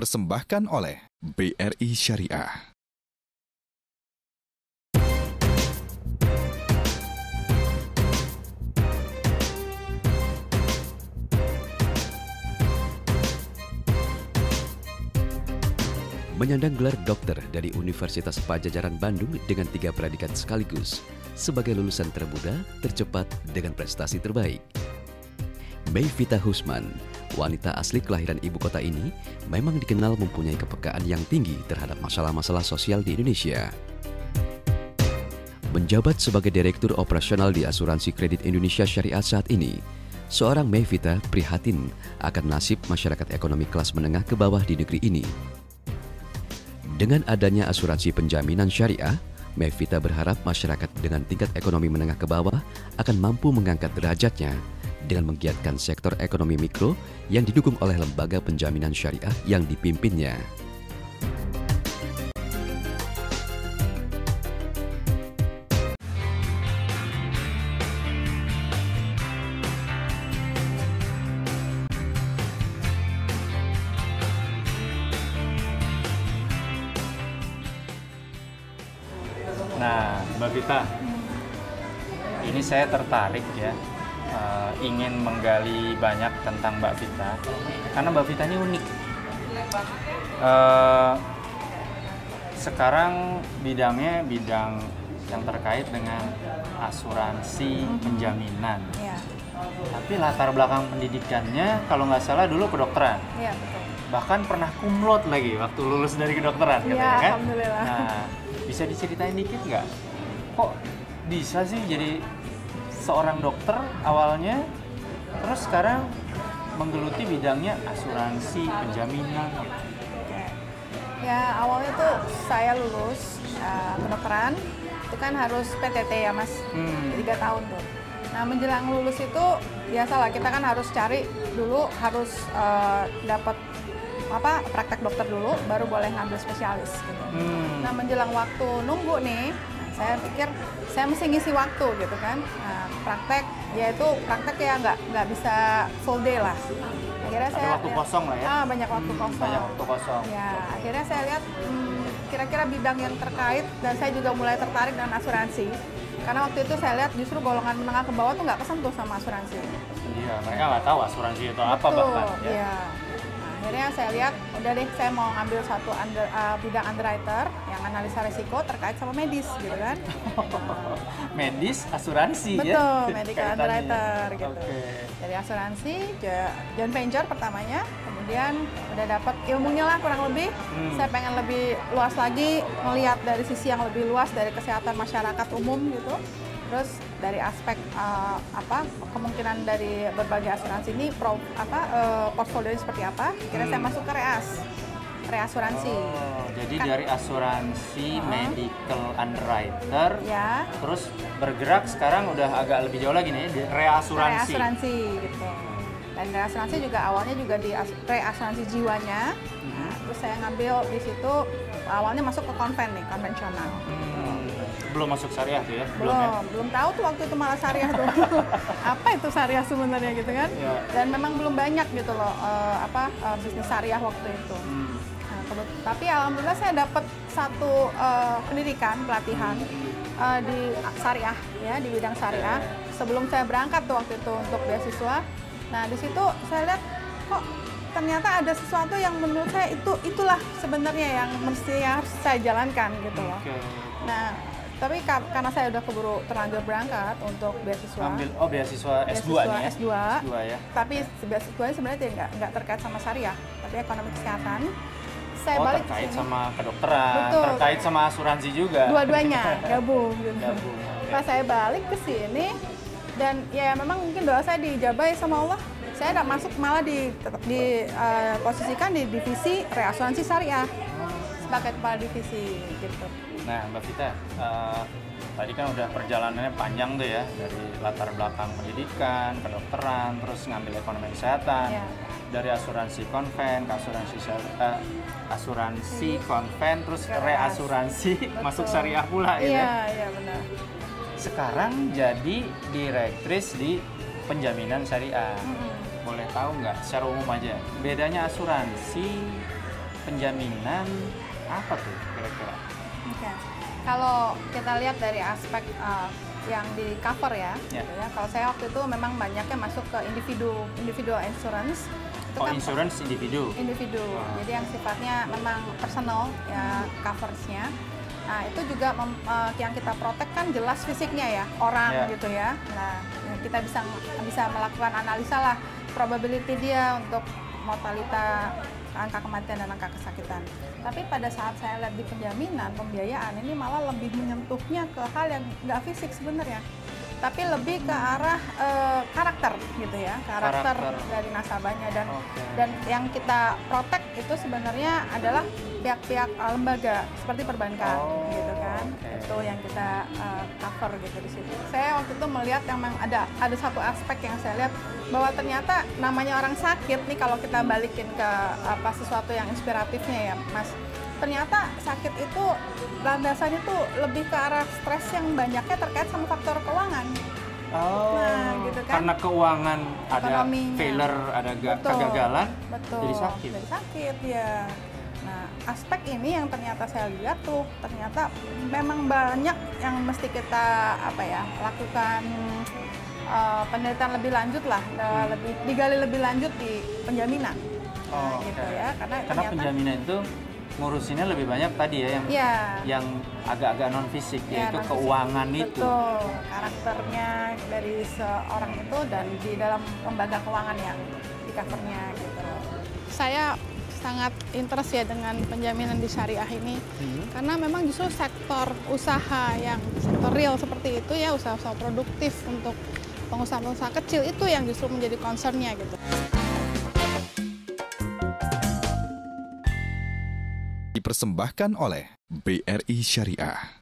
dipersembahkan oleh BRI Syariah. Menyandang gelar dokter dari Universitas Padjadjaran Bandung dengan 3 predikat sekaligus sebagai lulusan termuda tercepat dengan prestasi terbaik. Mayvita Husman, wanita asli kelahiran ibu kota ini, memang dikenal mempunyai kepekaan yang tinggi terhadap masalah-masalah sosial di Indonesia. Menjabat sebagai Direktur Operasional di Asuransi Kredit Indonesia Syariah saat ini, seorang Mayvita prihatin akan nasib masyarakat ekonomi kelas menengah ke bawah di negeri ini. Dengan adanya asuransi penjaminan syariah, Mayvita berharap masyarakat dengan tingkat ekonomi menengah ke bawah akan mampu mengangkat derajatnya dengan menggiatkan sektor ekonomi mikro yang didukung oleh lembaga penjaminan syariah yang dipimpinnya. Nah, Mbak Vita, ini saya tertarik ya, ingin menggali banyak tentang Mbak Vita, karena Mbak Vita ini unik. Sekarang bidangnya bidang yang terkait dengan asuransi penjaminan. Iya. Tapi latar belakang pendidikannya, kalau nggak salah dulu kedokteran. Iya, betul. Bahkan pernah kumlot lagi waktu lulus dari kedokteran, Iya, katanya kan? alhamdulillah. Nah, bisa diceritain dikit nggak? Kok bisa sih jadi seorang dokter awalnya, terus sekarang menggeluti bidangnya asuransi penjaminan gitu? Oke. Ya, awalnya tuh saya lulus kedokteran, itu kan harus PTT ya Mas, 3 tahun tuh. Nah, menjelang lulus itu biasalah kita kan harus cari dulu, harus dapat praktek dokter dulu, baru boleh ngambil spesialis gitu. Nah, menjelang waktu nunggu nih, saya pikir saya mesti ngisi waktu gitu kan. Nah, praktek ya nggak bisa full day lah. Akhirnya Ada waktu kosong lah ya? Banyak waktu kosong. Banyak waktu kosong. Ya, akhirnya saya lihat kira-kira bidang yang terkait, dan saya juga mulai tertarik dengan asuransi. Karena waktu itu saya lihat justru golongan menengah ke bawah tuh nggak kesentuh sama asuransi. Iya, mereka nggak tahu asuransi itu apa bahkan. Ya. Iya. Akhirnya saya lihat, udah deh saya mau ngambil satu bidang underwriter yang analisa risiko terkait sama medis gitu kan. Medis, asuransi ya? Betul, medical Kaitannya. underwriter gitu. Okay. Dari asuransi, joint venture pertamanya, kemudian udah dapat ilmunya lah kurang lebih. Saya pengen lebih luas lagi, melihat dari sisi yang lebih luas dari kesehatan masyarakat umum gitu. Terus dari aspek kemungkinan dari berbagai asuransi ini portfolio seperti apa? Kira saya masuk ke reasuransi. Oh, jadi dari asuransi medical underwriter, Ya. terus bergerak sekarang udah agak lebih jauh lagi nih di reasuransi. Reasuransi gitu. Dan reasuransi juga awalnya juga di reasuransi jiwanya. Nah, terus saya ngambil di situ awalnya masuk ke konvensional. Belum masuk syariah tuh ya? Belum tahu tuh waktu itu malah syariah tuh. Apa itu syariah sebenarnya gitu kan? Ya. Dan memang belum banyak gitu loh bisnis syariah waktu itu. Nah, tapi alhamdulillah saya dapat satu pendidikan pelatihan di syariah ya, di bidang syariah. Sebelum saya berangkat tuh waktu itu untuk beasiswa. Nah, di situ saya lihat kok ternyata ada sesuatu yang menurut saya itulah sebenarnya yang mesti harus saya jalankan gitu loh. Okay. Nah, tapi karena saya udah keburu terlanjur berangkat untuk beasiswa. Beasiswa S2 nih ya? S2 ya? Tapi beasiswanya sebenarnya nggak terkait sama syariah, tapi ekonomi kesehatan. Saya balik terkait kesini. sama kedokteran, Betul. terkait sama asuransi juga. Dua-duanya gabung gitu. Okay. Pas saya balik ke sini, dan ya memang mungkin doa saya dijabai sama Allah. Saya udah masuk malah posisikan di divisi reasuransi syariah sebagai kepala divisi gitu. Nah, Mbak Vita, tadi kan udah perjalanannya panjang tuh ya, dari latar belakang pendidikan, kedokteran, terus ngambil ekonomi kesehatan, dari asuransi konven ke asuransi konven, terus reasuransi masuk syariah pula gitu. Iya benar. Sekarang jadi direktris di penjaminan syariah. Boleh tahu nggak secara umum aja bedanya asuransi penjaminan apa tuh kira-kira? Oke. Kalau kita lihat dari aspek yang di cover ya, Ya. gitu ya. Kalau saya waktu itu memang banyaknya masuk ke individual insurance. Itu kan Insurance individu. Jadi yang sifatnya memang personal ya coverage-nya. Nah, itu juga yang kita protect kan jelas fisiknya ya, orang gitu ya. Nah, kita bisa melakukan analisa lah probability dia untuk mortalita, angka kematian dan angka kesakitan. Tapi pada saat saya lihat di penjaminan, pembiayaan ini malah lebih menyentuhnya ke hal yang nggak fisik sebenarnya, tapi lebih ke arah karakter gitu ya, karakter dari nasabahnya dan yang kita protect itu sebenarnya adalah pihak-pihak lembaga seperti perbankan gitu kan. Itu yang kita cover gitu di situ. Saya waktu itu melihat yang memang ada satu aspek yang saya lihat bahwa ternyata namanya orang sakit nih, kalau kita balikin ke sesuatu yang inspiratifnya ya Mas. Ternyata sakit itu landasannya tuh lebih ke arah stres yang banyaknya terkait sama faktor keuangan. Nah, gitu kan. Karena keuangan ada Ekonominya. failure, ada kegagalan, jadi sakit. Jadi sakit ya. Nah, aspek ini yang ternyata saya lihat tuh, ternyata memang banyak yang mesti kita lakukan penelitian lebih lanjut lah, lebih digali lebih lanjut di penjaminan. Gitu ya, karena ternyata penjaminan itu ngurusinnya lebih banyak tadi ya yang agak-agak non fisik yaitu keuangan itu. Betul, karakternya dari seorang itu dan di dalam lembaga keuangan yang di covernya gitu. Saya sangat interest ya dengan penjaminan di syariah ini karena memang justru sektor usaha yang sektor real seperti itu ya, usaha-usaha produktif untuk pengusaha-pengusaha kecil itu yang justru menjadi concernnya gitu. Dipersembahkan oleh BRI Syariah.